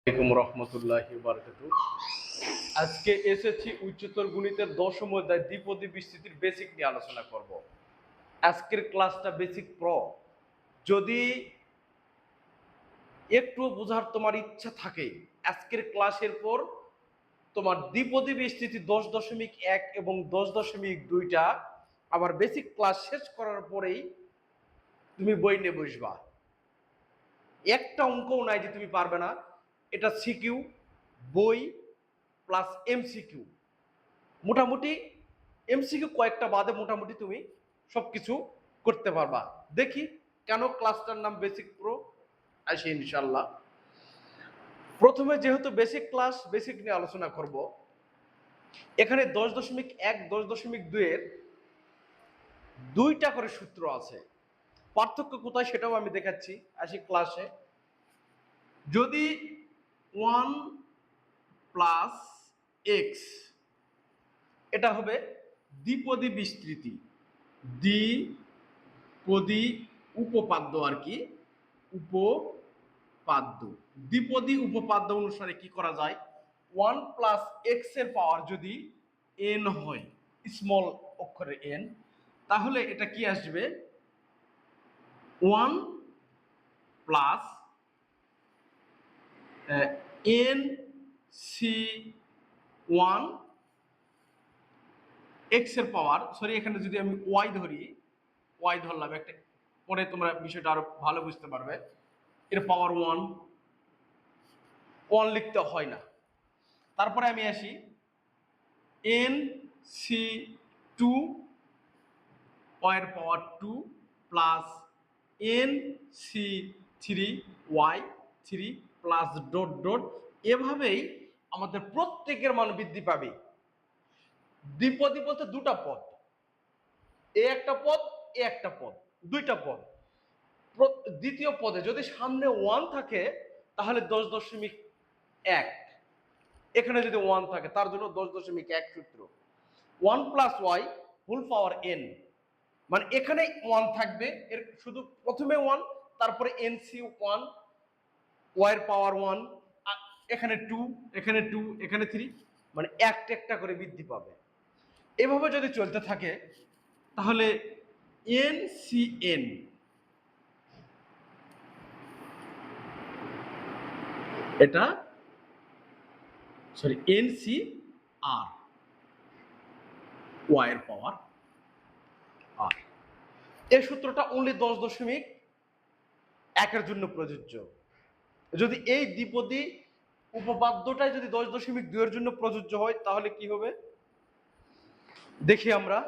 আসসালামু আলাইকুম রহমতুল্লাহি বারাকাতুহু। আজকে এসেছি উচ্চতর গণিতের দশম অধ্যায় দ্বিপদী বিস্তৃতির বেসিক নিয়ে আলোচনা করব। আজকের ক্লাসটা বেসিক প্র। যদি একটু বোঝার তোমার ইচ্ছা থাকে, আজকের ক্লাসের পর তোমার দ্বিপদী বিস্তৃতি 10.1 এবং 10.2টা আবার বেসিক ক্লাস শেষ করার পরেই তুমি বই নিয়ে বসবা। একটা অঙ্কও নাই যে তুমি পারবে না। এটা সিকিউ, বই প্লাস এমসিকিউ। মোটামুটি এমসিকিউ কয়েকটা বাদে মোটামুটি তুমি সবকিছু করতে পারবা। দেখি কেন ক্লাসটার নাম বেসিক প্রো, আসি ইনশাল্লাহ। প্রথমে যেহেতু বেসিক ক্লাস, বেসিক নিয়ে আলোচনা করব। এখানে 10.1 10.2 এর দুইটা করে সূত্র আছে। পার্থক্য কোথায় সেটাও আমি দেখাচ্ছি, আসি ক্লাসে। যদি 1 প্লাস এক্স, এটা হবে দ্বিপদী বিস্তৃতি, দ্বিপদী উপপাদ্য আর কি, উপপাদ্য। দ্বিপদী উপপাদ্য অনুসারে কি করা যায়, 1 প্লাস এক্স এর পাওয়ার যদি এন হয়, স্মল অক্ষরে এন, তাহলে এটা কি আসবে 1 প্লাস এন সি 1 এক্স এর পাওয়ার, সরি এখানে যদি আমি ওয়াই ধরি, ওয়াই ধরলাম একটা, পরে তোমরা বিষয়টা আরো ভালো বুঝতে পারবে। এর পাওয়ার 1 লিখতে হয় না। তারপরে আমি আসি এন সি 2 ওয়াই এর power 2 plus N C 3 Y 3 plus dot dot, এভাবেই আমাদের প্রত্যেকের মান বৃদ্ধি পাবে। দ্বিপদী বলতে দুটা পদ, এ একটা পদ, এ একটা পদ, দুইটা পদ। দ্বিতীয় পদে যদি সামনে 1 থাকে তাহলে 10.1, এখানে যদি 1 থাকে তার জন্য 10.1 সূত্র। 1 plus Y whole power N, মানে এখানে 1 থাকবে, এর শুধু প্রথমে 1, তারপরে এনসি 1 ওয়াই এর পাওয়ার 1, এখানে 2, এখানে 2, এখানে 3, মানে একটা একটা করে বৃদ্ধি পাবে। এভাবে যদি চলতে থাকে তাহলে এন সি এন, এটা সরি এন সি আর ওয়াই এর পাওয়ার আর, এই সূত্রটা অনলি 10.1 জন্য প্রযোজ্য। যদি এই দ্বিপদী উপপাদ্যটাই যদি 10.2 এর জন্য প্রযোজ্য হয় তাহলে কি হবে দেখি আমরা।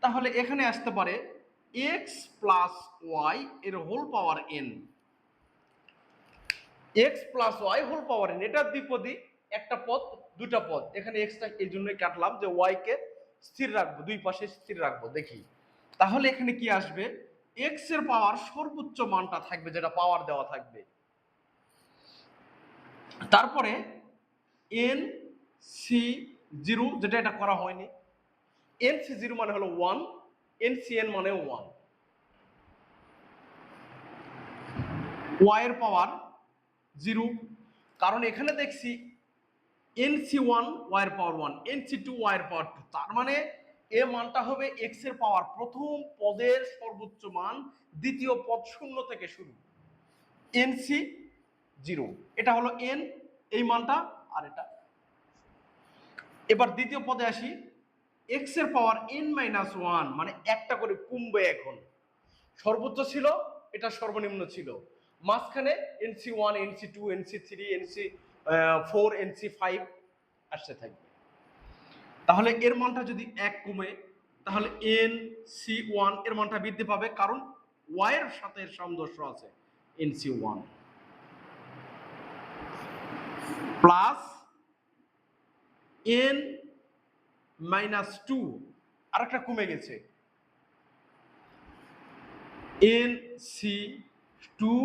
তাহলে এখানে আসতে পারে এক্স প্লাস ওয়াই এর whole power N, X plus Y whole power N, এটা দ্বিপদী, একটা পদ দুটা পদ। এখানে এক্সটা এই জন্যই কাটলাম যে ওয়াই কে স্থির রাখবো, দুই পাশে স্থির রাখবো। দেখি তাহলে এখানে কি আসবে, এক্স এর পাওয়ার সর্বোচ্চ মানটা থাকবে, যেটা পাওয়ার দেওয়া থাকবে। তারপরে এন সি 0, যেটা এটা করা হয়নি, এন সি 0 মানে হলো 1, এন সি এন মানে 1, ওয়াই এর পাওয়ার 0, কারণ এখানে দেখছি এনসি 1 ওয়াই এর পাওয়ার 1, এনসি 2 ওয়াই এর পাওয়ার 2, তার মানে এ মানটা হবে এক্স এর পাওয়ার প্রথম পদের সর্বোচ্চ মান, দ্বিতীয় পদ শূন্য থেকে শুরু, এনসি 0, এটা হলো এন, এই মানটা, আর এটা। এবার দ্বিতীয় পদে আসি, এক্স এর পাওয়ার এন মাইনাস 1, মানে একটা করে কমবে। এখন সর্বোচ্চ ছিল, এটা সর্বনিম্ন ছিল, মাঝখানে NC 1 NC 2 NC 3 NC 4 NC 5 আসতে থাকবে। তাহলে এর মানটা যদি 1 কমে তাহলে এন সি 1 এর মানটা বৃদ্ধি পাবে, কারণ ওয়াই এর সাথে সামঞ্জস্য আছে, এনসি 1 প্লাস এন মাইনাস 2, আর একটা কমে গেছে, এন সি 2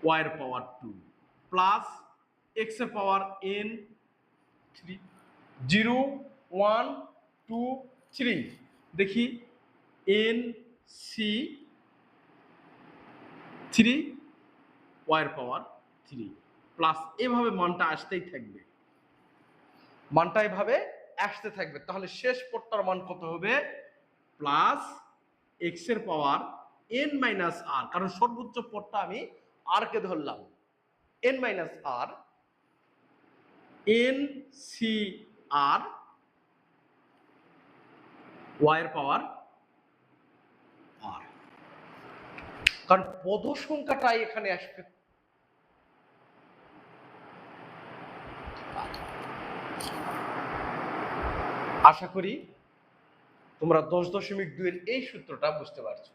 ওয়াই এর পাওয়ার 2 প্লাস এক্স এর পাওয়ার এন 3, 0 1 2 3, দেখি এন সি 3 ওয়াই এর পাওয়ার 3 প্লাস এভাবে মানটা আসতেই থাকবে, মানটা এভাবে আসতে থাকবে। তাহলে শেষ পদটার মান কত হবে? প্লাস এক্স এর পাওয়ার n মাইনাস আর, কারণ সর্বোচ্চ পদটা আমি আর কে ধরলাম, n মাইনাস আর এন সি আর ওয়াই এর পাওয়ার আর, কারণ পদ সংখ্যাটাই এখানে আসবে। আশা করি তোমরা 10.2 এর এই সূত্রটা বুঝতে পারছো।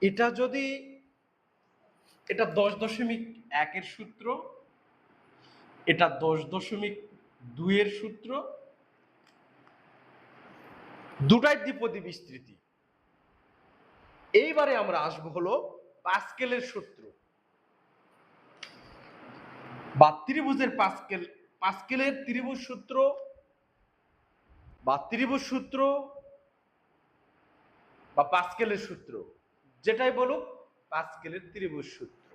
এটা যদি এটা 10.1 এর সূত্র, এটা 10.2 এর সূত্র, দুটাই দ্বিপদী বিস্তৃতি। এইবারে আমরা আসবো হলো পাস্কেলের সূত্র বা ত্রিভুজের পাস্কেলের ত্রিভুজ সূত্র বা ত্রিভুজ সূত্র বা পাস্কেলের সূত্র, যেটাই বলুক, পাস্কেলের ত্রিভুজ সূত্র,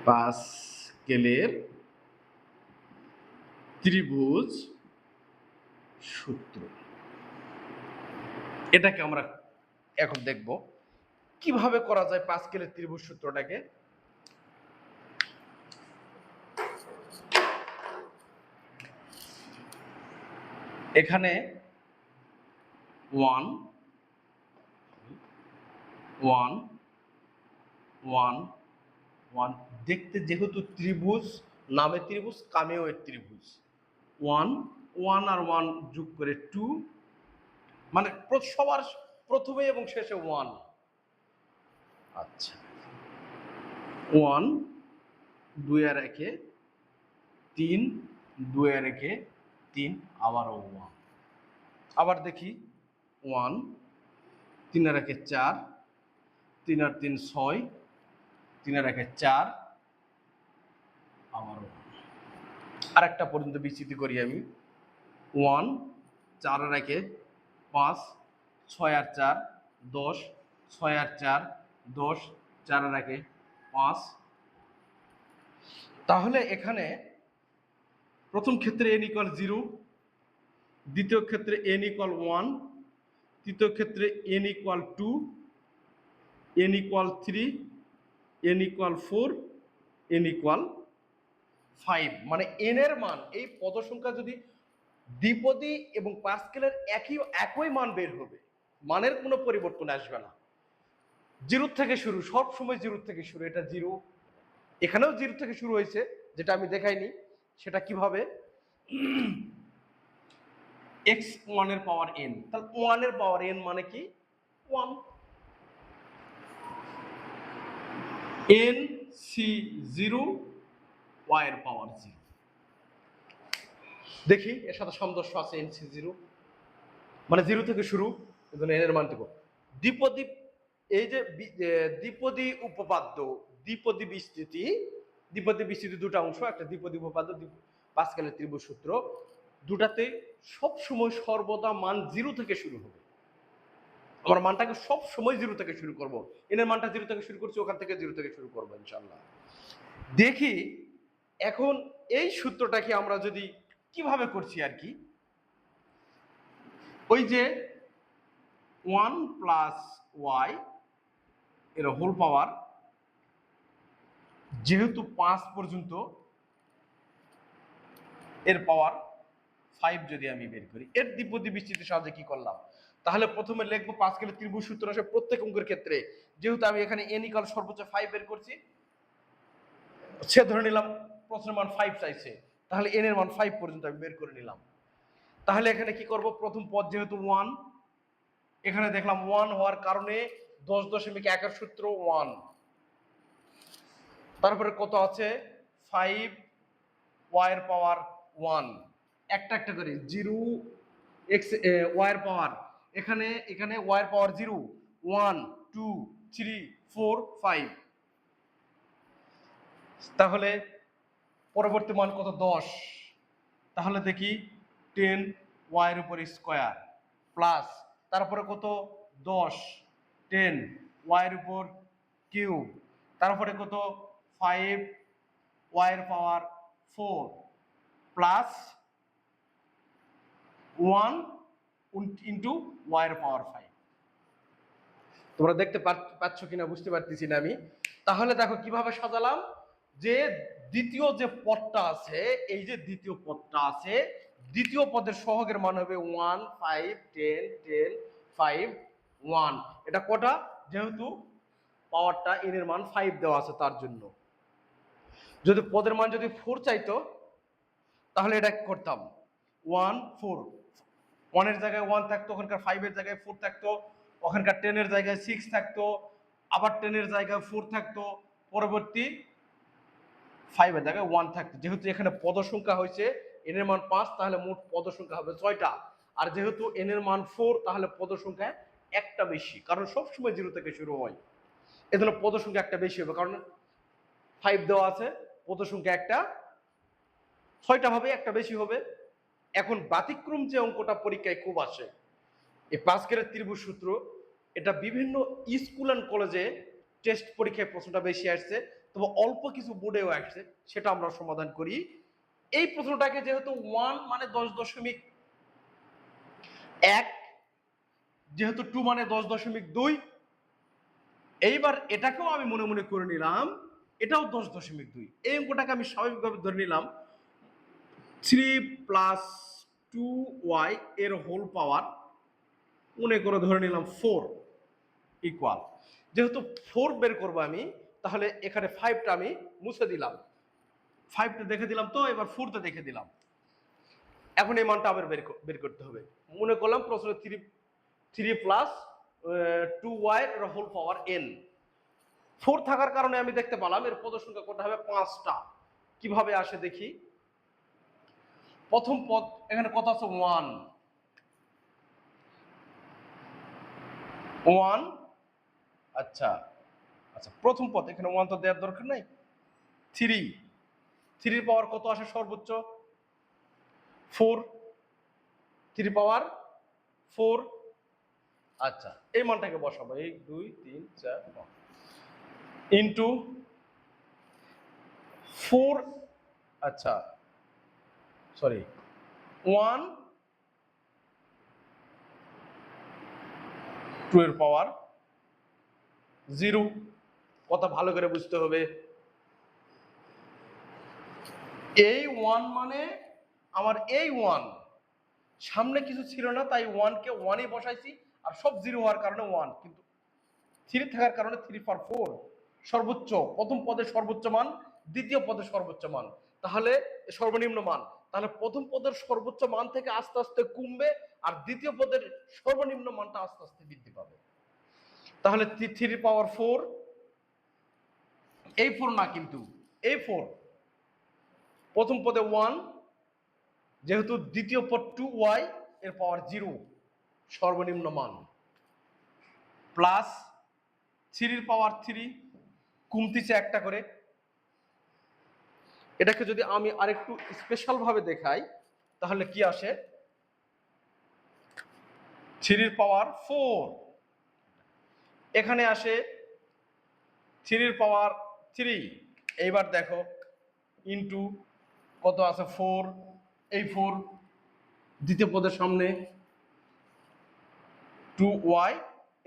পাস্কেলের ত্রিভুজ সূত্র, এটাকে আমরা এখন দেখব কিভাবে করা যায় পাস্কেলের ত্রিভুজ সূত্রটাকে। এখানে 1 1 1 1 দেখতে যেহেতু ত্রিভুজ, নামে ত্রিভুজ, কামেও এর ত্রিভুজ, 1 1 আর 1 যোগ করে 2, মানে সবার প্রথমে এবং শেষে 1। আচ্ছা, 1 2 আর 1 3, 2 আর 1 3, আবারও 1। আবার দেখি 1 3 আর 1 4, 3 আর 3 6, 3 আর 1 4, আবারও আর একটা পর্যন্ত বিস্তৃতি করি আমি। 1 4 আর 1 5, 6 আর 4 10, 6 আর 4 10, 4 আর 1 5। তাহলে এখানে প্রথম ক্ষেত্রে n ইকুয়াল 0, দ্বিতীয় ক্ষেত্রে n ইকুয়াল 1, তৃতীয় ক্ষেত্রে n equal 2, n equal 3, n equal 4, n equal 5। মানে n এর মান, এই পদ সংখ্যা যদি দ্বিপদী এবং পাস্কেলের একই মান বের হবে, মানের কোনো পরিবর্তন আসবে না। 0 থেকে শুরু, সব সময় 0 থেকে শুরু। এটা 0, এখানেও 0 থেকে শুরু হয়েছে, যেটা আমি দেখাইনি। সেটা কিভাবে? x1 এর পাওয়ার n, তাহলে 1 এর পাওয়ার n মানে কি? 1। n c0 y এর পাওয়ার 0। দেখি এর সাথে সামঞ্জস্য আছে n c0, মানে 0 থেকে শুরু, এজন্য n এর মান দেব। দ্বিপদী, এই যে দ্বিপদী উপপাদ্য, দ্বিপদী বিস্তৃতি, দ্বিপদী বিস্তৃতি দুটো অংশ, একটা দ্বিপদী উপপাদ্য, পাস্কেলের ত্রিভুজ সূত্র, দুটাতে সব সময় সর্বদা মান 0 থেকে শুরু হবে। আমরা মানটাকে সব সময় 0 থেকে শুরু করব। n এর মানটা 0 থেকে শুরু করছি, ওখান থেকে 0 থেকে শুরু করব ইনশাআল্লাহ। দেখি এখন এই সূত্রটাকে আমরা যদি কিভাবে করছি আর কি, ওই যে 1 প্লাস y এর হোল পাওয়ার, যেহেতু 5 পর্যন্ত, এর পাওয়ার 5 যদি আমি বের করি, এর দ্বিপদী বিস্তৃতির সাহায্যে কি করলাম? তাহলে প্রথমে লিখবো পাস্কেলের ত্রিভুজ সূত্র আসে প্রত্যেক অঙ্কের ক্ষেত্রে, যেহেতু আমি এখানে n ইকুয়াল সর্বোচ্চ 5 বের করছি, সে ধরে নিলাম প্রশ্নের মান 5 চাইছে, তাহলে n এর মান 5 পর্যন্ত আমি বের করে নিলাম। তাহলে এখানে কি করব? প্রথম পদ যেহেতু 1, এখানে দেখলাম 1 হওয়ার কারণে 10.1 এর সূত্র 1, তারপরে কত আছে? 5 y এর পাওয়ার 1, একটা একটা করে 0 x y এর পাওয়ার, এখানে y এর পাওয়ার 0 1 2 3 4 5। তাহলে পরবর্তী মান কত? 10। তাহলে দেখি 10 y এর উপর স্কয়ার প্লাস, তারপরে কত? 10 10 y এর উপর কিউব, তারপরে কত? 5 এর পাওয়ার 4 প্লাস 1 ইন্টু y এর পাওয়ার 5। তোমরা দেখতে পাচ্ছ কিনা বুঝতে পারতেছি না আমি। তাহলে দেখো কিভাবে সাজালাম, যে দ্বিতীয় যে পদটা আছে, এই যে দ্বিতীয় পদটা আছে, দ্বিতীয় পদের সহগের মান হবে 1 5 10 10 5 1। এটা কটা, যেহেতু পাওয়ারটা n এর মান 5 দেওয়া আছে তার জন্য। যদি পদের মান যদি 4 চাইতো তাহলে এটা করতাম 1 4, 1 এর জায়গায় 1 থাকতো, ওখানকার 5 এর জায়গায় 4 থাকতো, ওখানকার 10 এর জায়গায় 6 থাকতো, আবার 10 এর জায়গায় 4 থাকতো, পরবর্তী 5 এর জায়গায় 1 থাকতো। যেহেতু এখানে পদ সংখ্যা হয়েছে n এর মান 5, তাহলে মোট পদ সংখ্যা হবে 6টা। আর যেহেতু n এর মান 4, তাহলে পদ সংখ্যা একটা বেশি, কারণ সবসময় 0 থেকে শুরু হয়, এজন্য পদ সংখ্যা একটা বেশি হবে, কারণ 5 দেওয়া আছে, পদ সংখ্যা একটা 6টা হবে, একটা বেশি হবে। এখন ব্যতিক্রম যে অঙ্কটা পরীক্ষায় খুব আসে, এই পাস্কেলের ত্রিভুজ সূত্র, এটা বিভিন্ন স্কুল অ্যান্ড কলেজে টেস্ট পরীক্ষায় প্রশ্নটা বেশি আসছে, তবে অল্প কিছু বোর্ডেও আসছে, সেটা আমরা সমাধান করি। এই প্রশ্নটাকে যেহেতু 1 মানে 10.1, যেহেতু 2 মানে 10.2, এইবার এটাকেও আমি মনে মনে করে নিলাম এটাও 10.2। এই অঙ্কটাকে আমি স্বাভাবিকভাবে ধরে নিলাম 3 প্লাস 2y এর হোল পাওয়ার, মনে করে ধরে নিলাম 4 ইকুয়াল। যেহেতু 4 বের করবো আমি, তাহলে এখানে 5টা আমি মুছে দিলাম, 5টা দেখে দিলাম, তো এবার 4টা দেখে দিলাম। এখন এই মানটা আবার বের করতে হবে। মনে করলাম প্রশ্ন 3 প্লাস 2y এর হোল পাওয়ার n। 4 থাকার কারণে আমি দেখতে পেলাম এর পদ সংখ্যা কত হবে, 5টা। কিভাবে আসে দেখি। প্রথম পদ এখানে কত আছে, 1। আচ্ছা আচ্ছা, প্রথম পদ এখানে 1 তো দেওয়ার দরকার নাই। 3 পাওয়ার কত আসে সর্বোচ্চ, 4। 3 পাওয়ার 4। আচ্ছা, এই মানটাকে বসাবো, 1 2 3 4 5 ইন্টু 4। আচ্ছা সরি, 1 2 এর পাওয়ার 0। কথা ভালো করে বুঝতে হবে। এই 1 মানে আমার এই 1 সামনে কিছু ছিল না, তাই 1 কে 1 এ বসাইছি, আর সব 0 হওয়ার কারণে 1, কিন্তু 3 থাকার কারণে 3 পাওয়ার 4 সর্বোচ্চ, প্রথম পদের সর্বোচ্চ মান, দ্বিতীয় পদের সর্বোচ্চ মান, তাহলে সর্বনিম্ন মান, তাহলে প্রথম পদের সর্বোচ্চ মান থেকে আস্তে আস্তে কমবে, আর দ্বিতীয় পদের সর্বনিম্ন মানটা আস্তে আস্তে বৃদ্ধি পাবে। তাহলে 3 পাওয়ার 4, এই 4 না, কিন্তু এই 4, প্রথম পদে 1, যেহেতু দ্বিতীয় পদ 2y এর পাওয়ার 0 সর্বনিম্ন মান, প্লাস 3 পাওয়ার 3 কমতিছে একটা করে। এটাকে যদি আমি আরেকটু স্পেশাল ভাবে দেখাই, তাহলে কি আসে, 3 পাওয়ার 4, এখানে আসে 3 পাওয়ার 3। এইবার দেখো ইন্টু কত আছে, 4, এই 4 দ্বিতীয় পদের সামনে, 2y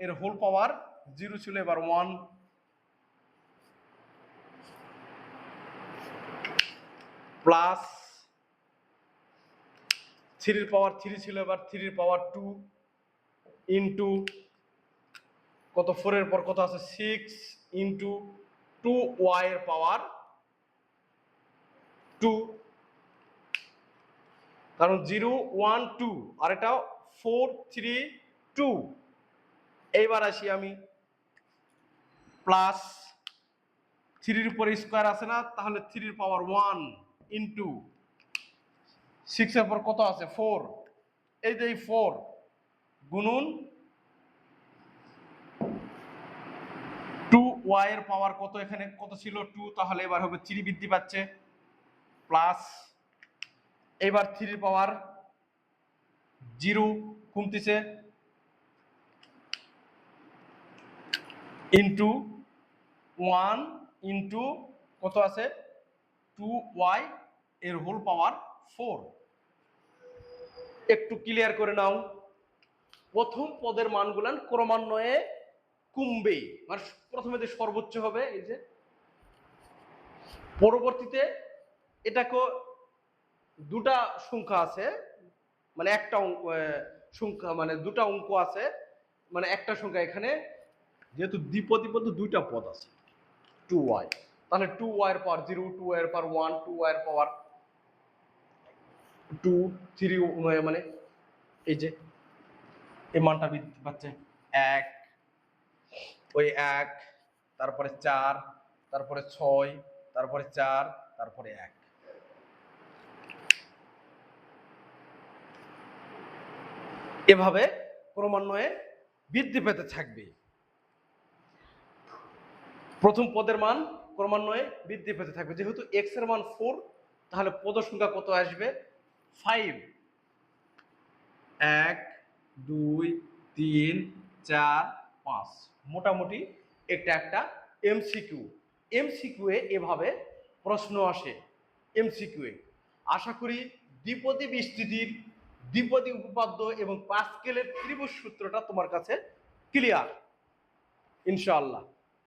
এর হোল পাওয়ার 0 ছিল, এবার 1 প্লাস 3 পাওয়ার 3 ছিল, এবার 3 পাওয়ার 2 ইন্টু কত, 4 এর পর কত আছে, 6 ইন্টু 2y এর পাওয়ার 2, কারণ 0 1 2 আর এটা 4 3 2। এইবার আসি আমি, প্লাস 3 এর উপরে স্কয়ার আছে না, তাহলে 3 এর পাওয়ার 1 ইন্টু 6 এর পর কত আছে, 4, এই যে 4 গুণন 2y এর পাওয়ার কত, এখানে কত ছিল 2, তাহলে এবার হবে 3 বৃদ্ধি পাচ্ছে, প্লাস এবার 3 পাওয়ার 0 কমতেছে, ইন্টু 1 ইন্টু কত আছে 2y এর হোল পাওয়ার 4। একটু ক্লিয়ার করে নাও, প্রথম পদের মানগুলান ক্রমান্বয়ে কমবে, মানে প্রথমে যে সর্বোচ্চ হবে এই যে, পরবর্তীতে এটাকে দুটা সংখ্যা আছে, মানে একটা সংখ্যা মানে দুটা অঙ্ক আছে, মানে একটা সংখ্যা এখানে যেহেতু দ্বিপদী পদ দুইটা পদ আছে 2y, তাহলে 2y এর পাওয়ার 0, 2y এর পাওয়ার 1, 2y এর পাওয়ার 2, 3 মানে এই যে এই মানটা বৃদ্ধি পাচ্ছে 1, ওই 1, তারপরে 4, তারপরে 6, তারপরে 4, তারপরে 1। এভাবে ক্রমান্বয়ে বৃদ্ধি পেতে থাকবে। প্রথম পদের মান ক্রমান্বয়ে বৃদ্ধি পেতে থাকবে। যেহেতু x এর মান 4, তাহলে পদ সংখ্যা কত আসবে 5। 1, 2, 3, 4, 5। মোটামুটি এটা একটা এমসিকিউ। এমসিকিউ এ এভাবে প্রশ্ন আসে। এমসিকিউ এ আশা করি দ্বিপদী বিস্তৃতির দ্বিপদী উপপাদ্য এবং পাস্কেলের ত্রিভুজ সূত্রটা তোমার কাছে ক্লিয়ার ইনশাআল্লাহ।